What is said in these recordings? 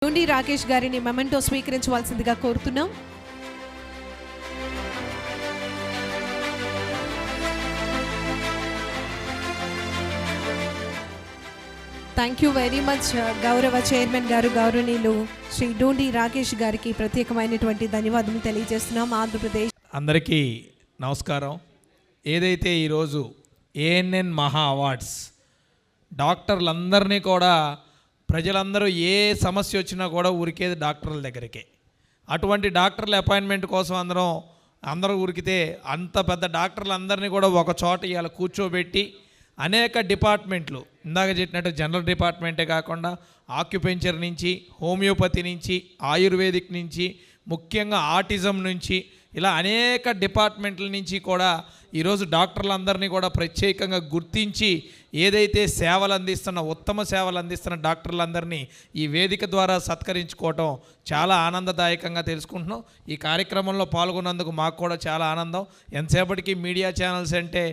నుండి రాకేష్ గారిని మెమెంటో స్వీకరించవలసిందిగా కోరుతున్నాం. థ్యాంక్ యూ వెరీ మచ్ గౌరవ చైర్మన్ గారు, గౌరవనీయులు శ్రీ డూండి రాకేష్ గారికి ప్రత్యేకమైనటువంటి ధన్యవాదాలు తెలియజేస్తున్నాం. ఆంధ్రప్రదేశ్ అందరికీ నమస్కారం. ఏదైతే ఈరోజు ఏఎన్ఎన్ మహా అవార్డ్స్ డాక్టర్లందరినీ కూడా ప్రజలందరూ ఏ సమస్య వచ్చినా కూడా ఉరికేది డాక్టర్ల దగ్గరికే. అటువంటి డాక్టర్ల అపాయింట్మెంట్ కోసం అందరూ ఉరికితే అంత పెద్ద డాక్టర్లందరినీ కూడా ఒక చోట ఇవాళ కూర్చోబెట్టి అనేక డిపార్ట్మెంట్లు, ఇందాక చెప్పినట్టు జనరల్ డిపార్ట్మెంటే కాకుండా ఆక్యుపెంచర్ నుంచి, హోమియోపతి నుంచి, ఆయుర్వేదిక్ నుంచి, ముఖ్యంగా ఆటిజం నుంచి, ఇలా అనేక డిపార్ట్మెంట్ల నుంచి కూడా ఈరోజు డాక్టర్లందరినీ కూడా ప్రత్యేకంగా గుర్తించి ఏదైతే సేవలు అందిస్తున్న, ఉత్తమ సేవలు అందిస్తున్న డాక్టర్లందరినీ ఈ వేదిక ద్వారా సత్కరించుకోవటం చాలా ఆనందదాయకంగా తెలుసుకుంటున్నాం. ఈ కార్యక్రమంలో పాల్గొన్నందుకు మాకు కూడా చాలా ఆనందం. ఎంతసేపటికి మీడియా ఛానల్స్ అంటే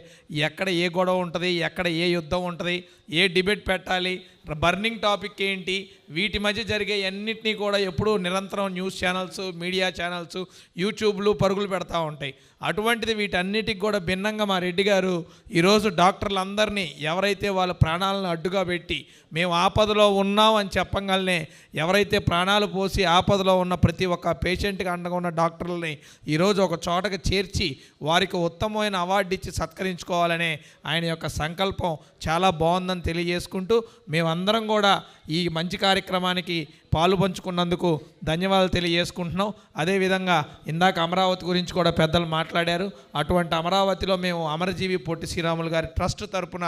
ఎక్కడ ఏ గొడవ ఉంటుంది, ఎక్కడ ఏ యుద్ధం ఉంటుంది, ఏ డిబేట్ పెట్టాలి, బర్నింగ్ టాపిక్ ఏంటి, వీటి మధ్య జరిగే అన్నిటినీ కూడా ఎప్పుడూ నిరంతరం న్యూస్ ఛానల్స్, మీడియా ఛానల్స్, యూట్యూబ్లు పరుగులు పెడతా ఉంటాయి. అటువంటిది వీటన్నిటికి కూడా భిన్నంగా మా రెడ్డి గారు ఈరోజు డాక్టర్లందరినీ ఎవరైతే వాళ్ళ ప్రాణాలను అడ్డుగా పెట్టి మేము ఆపదలో ఉన్నాం అని చెప్పగానే ఎవరైతే ప్రాణాలు పోసి ఆపదలో ఉన్న ప్రతి ఒక్క పేషెంట్కి అండగా ఉన్న డాక్టర్లని ఈరోజు ఒక చోటకి చేర్చి వారికి ఉత్తమమైన అవార్డు ఇచ్చి సత్కరించుకోవాలనే ఆయన యొక్క సంకల్పం చాలా బాగుందని తెలియజేసుకుంటూ మేమందరం కూడా ఈ మంచి కార్యక్రమానికి పాలు పంచుకున్నందుకు ధన్యవాదాలు తెలియజేసుకుంటున్నాం. అదేవిధంగా ఇందాక అమరావతి గురించి కూడా పెద్దలు మాట్లాడారు. అటువంటి అమరావతిలో మేము అమరజీవి పొట్టి శ్రీరాములు గారి ట్రస్ట్ తరపున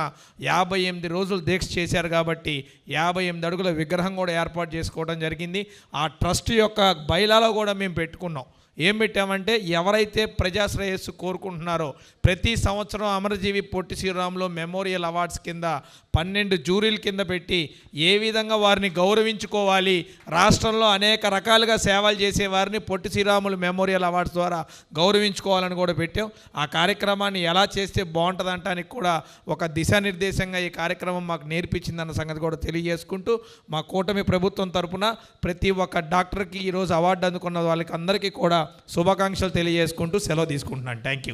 58 రోజులు దీక్ష చేశారు కాబట్టి 58 అడుగుల విగ్రహం కూడా ఏర్పాటు చేసుకోవడం జరిగింది. ఆ ట్రస్ట్ యొక్క బైలాలో కూడా మేము పెట్టుకున్నాం. ఏం పెట్టామంటే ఎవరైతే ప్రజాశ్రేయస్సు కోరుకుంటున్నారో ప్రతి సంవత్సరం అమరజీవి పొట్టి శ్రీరాములు మెమోరియల్ అవార్డ్స్ కింద 12 జూరీల కింద పెట్టి ఏ విధంగా వారిని గౌరవించుకోవాలి, రాష్ట్రంలో అనేక రకాలుగా సేవలు చేసే వారిని పొట్టి శ్రీరాములు మెమోరియల్ అవార్డ్స్ ద్వారా గౌరవించుకోవాలని కూడా పెట్టాం. ఆ కార్యక్రమాన్ని ఎలా చేస్తే బాగుంటుంది అంటానికి కూడా ఒక దిశానిర్దేశంగా ఈ కార్యక్రమం మాకు నేర్పించిందన్న సంగతి కూడా తెలియజేసుకుంటూ మా కూటమి ప్రభుత్వం తరపున ప్రతి ఒక్క డాక్టర్కి ఈరోజు అవార్డు అందుకున్న వాళ్ళకి అందరికీ కూడా శుభాకాంక్షలు తెలియజేసుకుంటూ సెలవు తీసుకుంటున్నాను. Thank you.